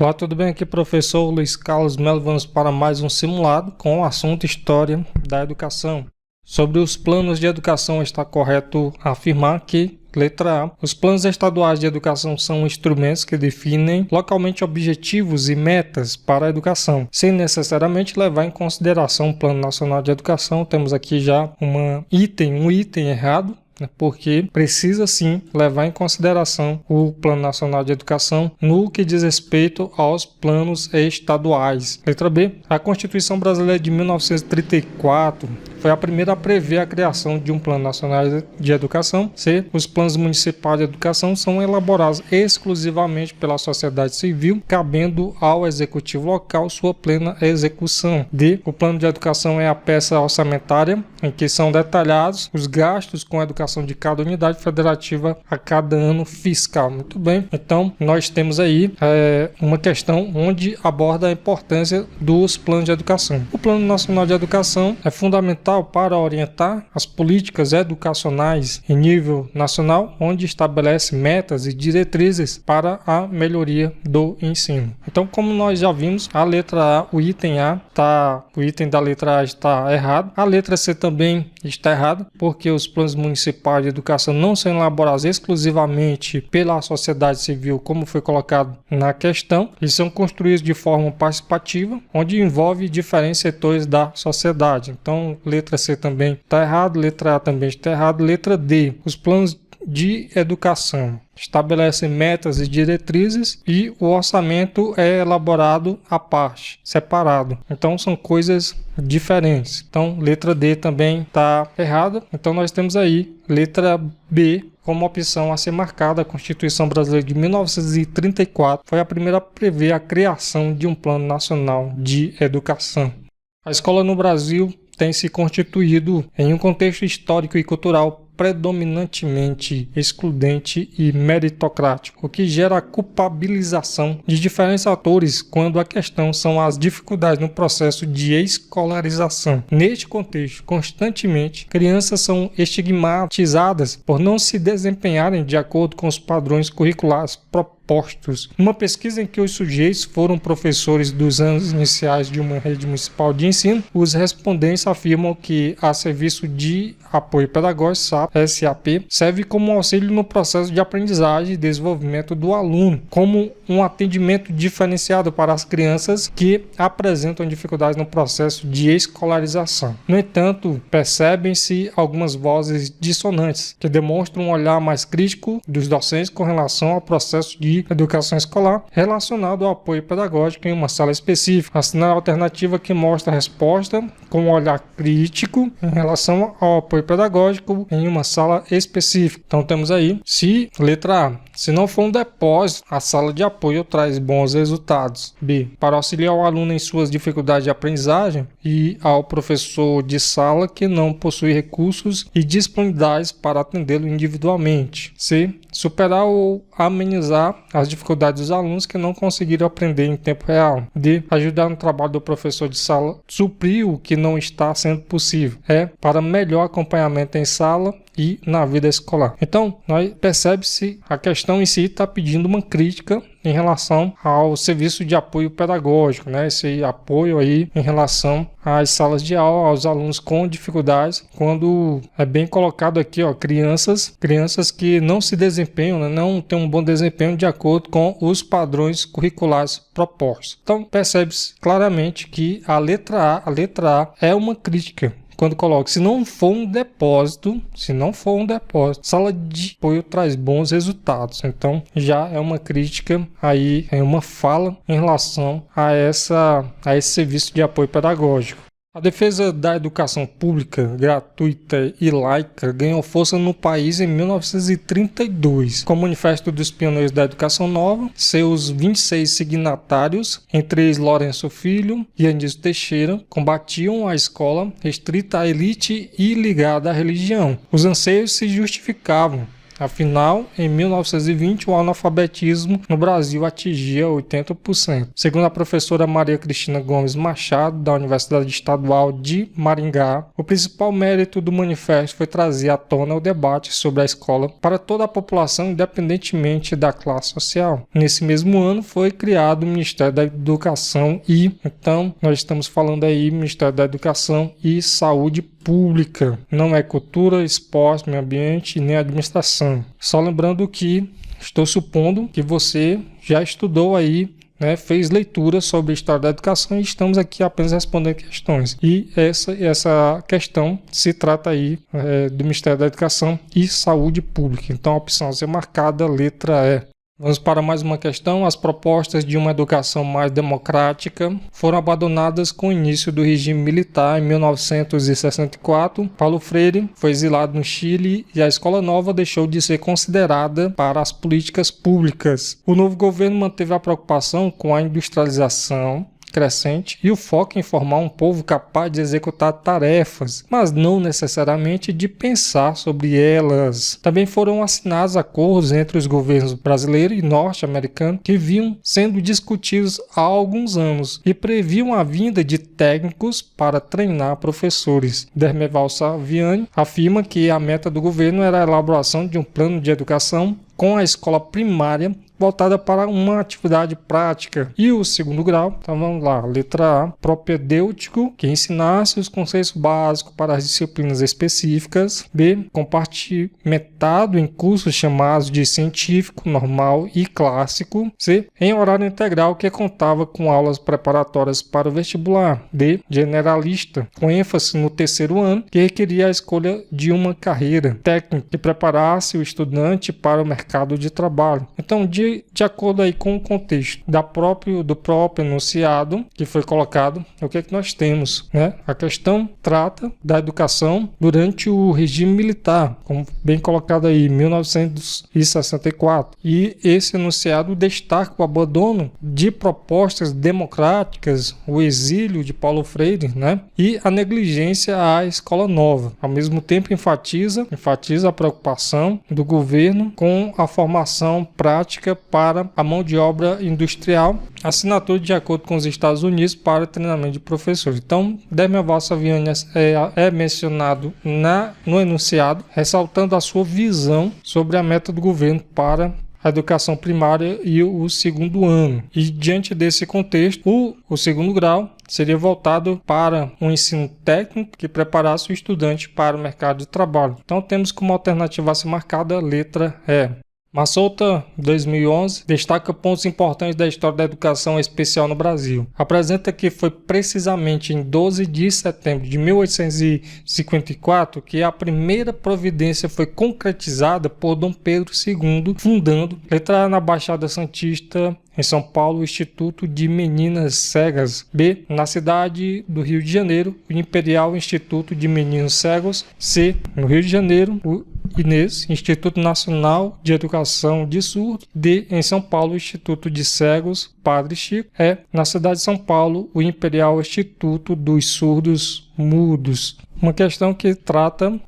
Olá, tudo bem? Aqui professor Luiz Carlos Melo. Vamos para mais um simulado com o assunto História da Educação. Sobre os planos de educação, está correto afirmar que, letra A, os planos estaduais de educação são instrumentos que definem localmente objetivos e metas para a educação, sem necessariamente levar em consideração o Plano Nacional de Educação. Temos aqui já um item errado, porque precisa sim levar em consideração o Plano Nacional de Educação no que diz respeito aos planos estaduais. Letra B. A Constituição Brasileira de 1934 foi a primeira a prever a criação de um Plano Nacional de Educação. C. Os planos municipais de educação são elaborados exclusivamente pela sociedade civil, cabendo ao executivo local sua plena execução. D. O plano de educação é a peça orçamentária em que são detalhados os gastos com a educação de cada unidade federativa a cada ano fiscal. Muito bem, então nós temos aí uma questão onde aborda a importância dos planos de educação. O Plano Nacional de Educação é fundamental para orientar as políticas educacionais em nível nacional, onde estabelece metas e diretrizes para a melhoria do ensino. Então, como nós já vimos, a letra A, o item da letra A está errado. A letra C também está errada, porque os planos municipais de educação não são elaborados exclusivamente pela sociedade civil, como foi colocado na questão, e são construídos de forma participativa, onde envolve diferentes setores da sociedade. Então, letra C também está errado, letra A também está errado, letra D, os planos de educação estabelecem metas e diretrizes e o orçamento é elaborado à parte, separado. Então são coisas diferentes. Então letra D também está errada. Então nós temos aí letra B como opção a ser marcada. A Constituição Brasileira de 1934 foi a primeira a prever a criação de um Plano Nacional de Educação. A escola no Brasil tem se constituído em um contexto histórico e cultural predominantemente excludente e meritocrático, o que gera a culpabilização de diferentes atores quando a questão são as dificuldades no processo de escolarização. Neste contexto, constantemente, crianças são estigmatizadas por não se desempenharem de acordo com os padrões curriculares propostos. Uma pesquisa em que os sujeitos foram professores dos anos iniciais de uma rede municipal de ensino, os respondentes afirmam que a Serviço de Apoio Pedagógico, SAP, serve como auxílio no processo de aprendizagem e desenvolvimento do aluno, como um atendimento diferenciado para as crianças que apresentam dificuldades no processo de escolarização. No entanto, percebem-se algumas vozes dissonantes, que demonstram um olhar mais crítico dos docentes com relação ao processo de educação escolar relacionado ao apoio pedagógico em uma sala específica. Assinale a alternativa que mostra a resposta com um olhar crítico em relação ao apoio pedagógico em uma sala específica. Então temos aí, letra A, se não for um depósito, a sala de apoio traz bons resultados. B, para auxiliar o aluno em suas dificuldades de aprendizagem e ao professor de sala que não possui recursos e disponibilidades para atendê-lo individualmente. C, superar ou amenizar as dificuldades dos alunos que não conseguiram aprender em tempo real. D, ajudar no trabalho do professor de sala, suprir o que não está sendo possível. E, para melhor acompanhamento em sala e na vida escolar. Então, percebe-se a questão em si está pedindo uma crítica em relação ao serviço de apoio pedagógico, né? Esse apoio aí em relação às salas de aula, aos alunos com dificuldades, quando é bem colocado aqui, crianças que não se desempenham, né? Não têm um bom desempenho de acordo com os padrões curriculares propostos. Então, percebe-se claramente que a letra A é uma crítica. Quando coloca, se não for um depósito, sala de apoio traz bons resultados. Então, já é uma crítica aí, é uma fala em relação a esse serviço de apoio pedagógico. A defesa da educação pública, gratuita e laica ganhou força no país em 1932. Com o Manifesto dos Pioneiros da Educação Nova, seus 26 signatários, entre eles Lourenço Filho e Anísio Teixeira, combatiam a escola restrita à elite e ligada à religião. Os anseios se justificavam. Afinal, em 1920, o analfabetismo no Brasil atingia 80%. Segundo a professora Maria Cristina Gomes Machado, da Universidade Estadual de Maringá, o principal mérito do manifesto foi trazer à tona o debate sobre a escola para toda a população, independentemente da classe social. Nesse mesmo ano foi criado o Ministério da Educação então nós estamos falando aí Ministério da Educação e Saúde Pública. Não é cultura, esporte, meio ambiente nem administração. Só lembrando que estou supondo que você já estudou aí, né, fez leitura sobre a história da educação e estamos aqui apenas respondendo questões. E essa questão se trata aí do Ministério da Educação e Saúde Pública. Então a opção a ser marcada, letra E. Vamos para mais uma questão. As propostas de uma educação mais democrática foram abandonadas com o início do regime militar em 1964. Paulo Freire foi exilado no Chile e a Escola Nova deixou de ser considerada para as políticas públicas. O novo governo manteve a preocupação com a industrialização crescente e o foco em formar um povo capaz de executar tarefas, mas não necessariamente de pensar sobre elas. Também foram assinados acordos entre os governos brasileiro e norte-americano que vinham sendo discutidos há alguns anos e previam a vinda de técnicos para treinar professores. Dermeval Saviani afirma que a meta do governo era a elaboração de um plano de educação com a escola primária voltada para uma atividade prática. E o segundo grau, então vamos lá, letra A, propedêutico, que ensinasse os conceitos básicos para as disciplinas específicas. B, compartimentado em cursos chamados de científico, normal e clássico. C, em horário integral, que contava com aulas preparatórias para o vestibular. D, generalista, com ênfase no terceiro ano, que requeria a escolha de uma carreira técnica que preparasse o estudante para o mercado de trabalho. Então, de acordo aí com o contexto do próprio enunciado que foi colocado, o que é que nós temos, né? A questão trata da educação durante o regime militar, como bem colocado aí, 1964. E esse enunciado destaca o abandono de propostas democráticas, o exílio de Paulo Freire, né? E a negligência à escola nova. Ao mesmo tempo, enfatiza a preocupação do governo com a formação prática para a mão de obra industrial, assinatura de acordo com os Estados Unidos para treinamento de professores. Então, Dermeval Saviani é mencionado no enunciado, ressaltando a sua visão sobre a meta do governo para a educação primária e o segundo ano. E diante desse contexto, o segundo grau seria voltado para um ensino técnico que preparasse o estudante para o mercado de trabalho. Então temos como alternativa a ser marcada a letra E. Massolta, 2011, destaca pontos importantes da história da educação especial no Brasil. Apresenta que foi precisamente em 12 de setembro de 1854 que a primeira providência foi concretizada por Dom Pedro II, fundando, letra A, na Baixada Santista, em São Paulo, o Instituto de Meninas Cegas. B, na cidade do Rio de Janeiro, o Imperial Instituto de Meninos Cegos. C, no Rio de Janeiro, o INES, Instituto Nacional de Educação de Surdos. D, em São Paulo, o Instituto de Cegos Padre Chico. E, na cidade de São Paulo, o Imperial Instituto dos Surdos Mudos. Uma questão que trata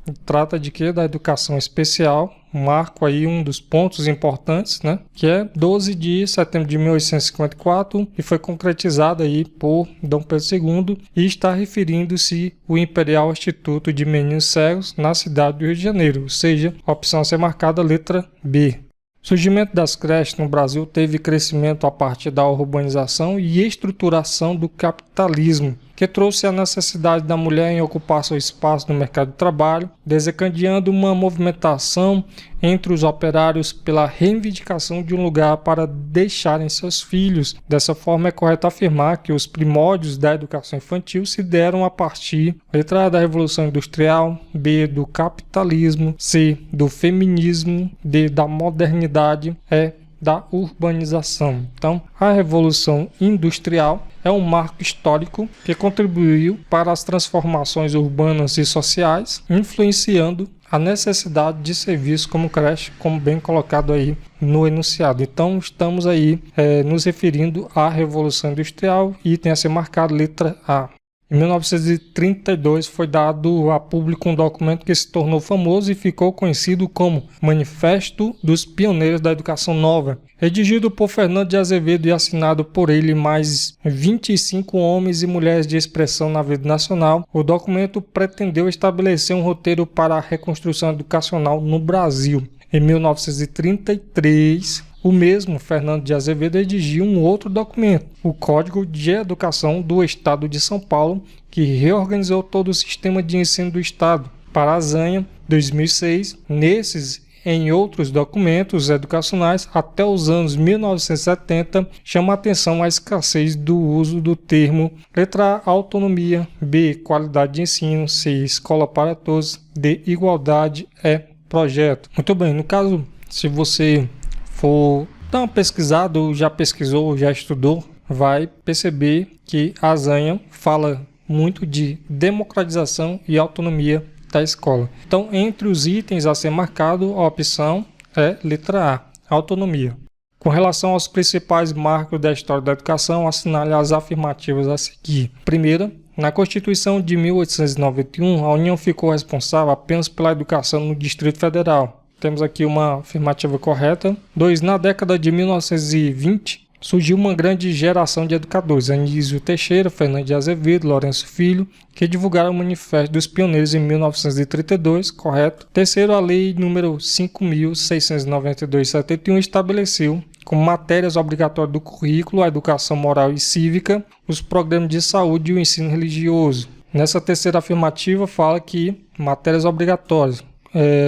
de quê? Da educação especial. Marco aí um dos pontos importantes, né? Que é 12 de setembro de 1854 e foi concretizado aí por Dom Pedro II e está referindo-se o Imperial Instituto de Meninos Cegos na cidade do Rio de Janeiro, ou seja, a opção a ser marcada letra B. O surgimento das creches no Brasil teve crescimento a partir da urbanização e estruturação do capitalismo, que trouxe a necessidade da mulher em ocupar seu espaço no mercado de trabalho, desencadeando uma movimentação entre os operários pela reivindicação de um lugar para deixarem seus filhos. Dessa forma, é correto afirmar que os primórdios da educação infantil se deram a partir, letra A, da Revolução Industrial, B, do capitalismo, C, do feminismo, D, da modernidade, E, da urbanização. Então, a Revolução Industrial é um marco histórico que contribuiu para as transformações urbanas e sociais, influenciando a necessidade de serviços como creche, como bem colocado aí no enunciado. Então, estamos aí nos referindo à Revolução Industrial e tem a ser marcado letra A. Em 1932 foi dado a público um documento que se tornou famoso e ficou conhecido como Manifesto dos Pioneiros da Educação Nova, redigido por Fernando de Azevedo e assinado por ele e mais 25 homens e mulheres de expressão na vida nacional. O documento pretendeu estabelecer um roteiro para a reconstrução educacional no Brasil. Em 1933, o mesmo Fernando de Azevedo redigiu um outro documento, o Código de Educação do Estado de São Paulo, que reorganizou todo o sistema de ensino do Estado. Para a Azanha, 2006, nesses e em outros documentos educacionais, até os anos 1970, chama a atenção a escassez do uso do termo letra A, autonomia, B, qualidade de ensino, C, escola para todos, D, igualdade, E, projeto. Muito bem, no caso, se você for dar uma pesquisada, ou já pesquisou, ou já estudou, vai perceber que a Azanha fala muito de democratização e autonomia da escola. Então, entre os itens a ser marcado, a opção é letra A, autonomia. Com relação aos principais marcos da história da educação, assinale as afirmativas a seguir. Primeira, na Constituição de 1891, a União ficou responsável apenas pela educação no Distrito Federal. Temos aqui uma afirmativa correta. 2. Na década de 1920, surgiu uma grande geração de educadores, Anísio Teixeira, Fernando de Azevedo, Lourenço Filho, que divulgaram o Manifesto dos Pioneiros em 1932, correto. Terceiro, a Lei número 5.692/71 estabeleceu como matérias obrigatórias do currículo a educação moral e cívica, os programas de saúde e o ensino religioso. Nessa terceira afirmativa fala que matérias obrigatórias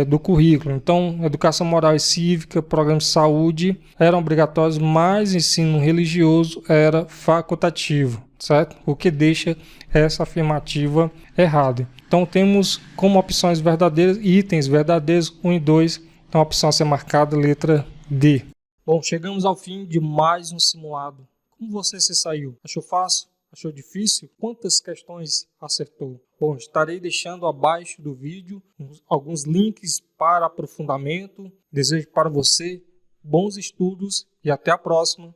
do currículo. Então, educação moral e cívica, programas de saúde eram obrigatórios, mas ensino religioso era facultativo, certo? O que deixa essa afirmativa errada. Então, temos como opções verdadeiras, itens verdadeiros 1 e 2. Então, a opção a ser marcada, letra D. Bom, chegamos ao fim de mais um simulado. Como você se saiu? Achou fácil? Achou difícil? Quantas questões acertou? Bom, estarei deixando abaixo do vídeo alguns links para aprofundamento. Desejo para você bons estudos e até a próxima.